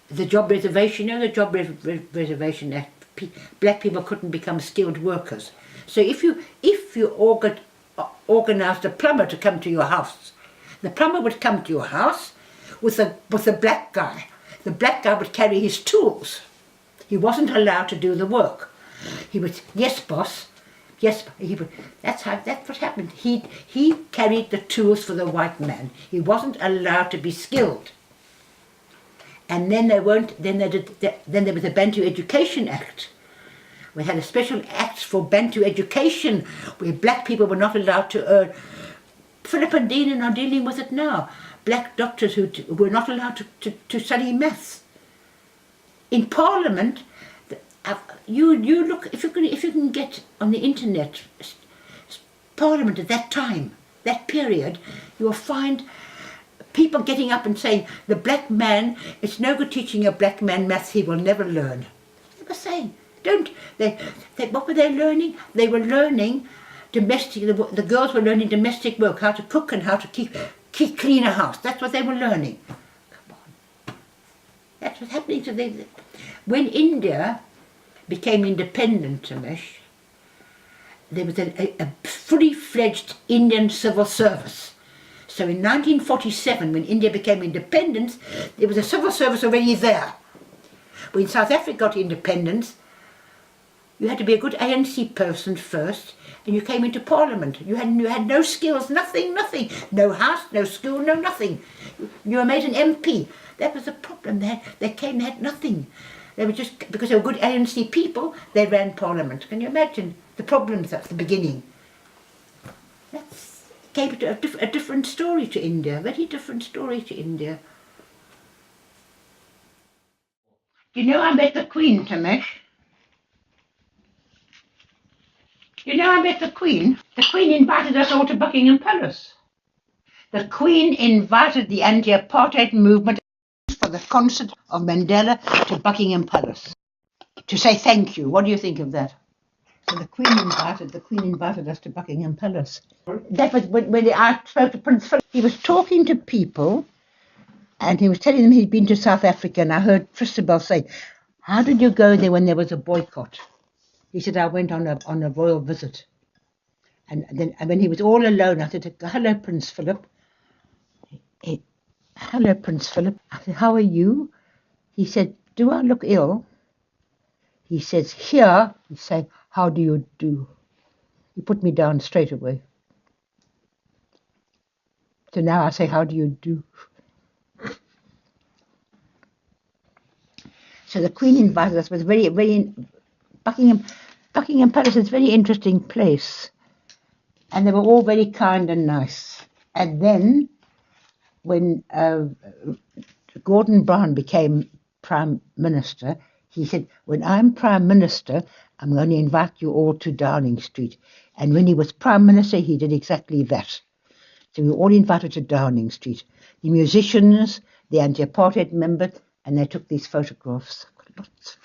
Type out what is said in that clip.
The job reservation, the job reservation act, black people couldn't become skilled workers. So if you organised a plumber to come to your house, the plumber would come to your house with a black guy. The black guy would carry his tools. He wasn't allowed to do the work. He would, yes, boss. Yes, he would. That's what happened. He carried the tools for the white man. He wasn't allowed to be skilled. And then there was the Bantu Education Act. We had a special act for Bantu education where black people were not allowed to earn. Philip and Dean are dealing with it now. Black doctors who were not allowed to study maths. In Parliament, you look, if you can get on the internet, Parliament at that time, that period, you will find people getting up and saying, the black man, it's no good teaching a black man maths, he will never learn. They were saying, what were they learning? They were learning domestic, the girls were learning domestic work, how to cook and how to keep clean a house. That's what they were learning. Come on. That's what's happening to them. When India became independent, Ramesh, there was a fully fledged Indian civil service. So in 1947, when India became independent, there was a civil service already there. When South Africa got independence, you had to be a good ANC person first, and you came into Parliament. You had no skills, nothing. No house, no school, no nothing. You were made an MP. That was the problem. They had nothing. They were just, because they were good ANC people, they ran Parliament. Can you imagine the problems at the beginning? That's gave it a different story to India, a very different story to India. You know, I met the Queen, Tamesh. You know, I met the Queen. The Queen invited us all to Buckingham Palace. The Queen invited the anti-apartheid movement for the concert of Mandela to Buckingham Palace to say thank you. What do you think of that? So the Queen invited us to Buckingham Palace. That was when I spoke to Prince Philip. He was talking to people and he was telling them he'd been to South Africa, and I heard Christabel say, how did you go there when there was a boycott? He said, I went on a royal visit. And when he was all alone, I said, hello, Prince Philip. Hello, Prince Philip. I said, how are you? He said, do I look ill? He says, here, he's saying, how do you do? He put me down straight away. So now I say, how do you do? So the Queen invited us. It was very Buckingham Palace is a very interesting place. And they were all very kind and nice. And then when Gordon Brown became Prime Minister, he said, when I'm Prime Minister, I'm going to invite you all to Downing Street. And when he was Prime Minister, he did exactly that. So we were all invited to Downing Street. The musicians, the anti-apartheid members, and they took these photographs. I've got lots.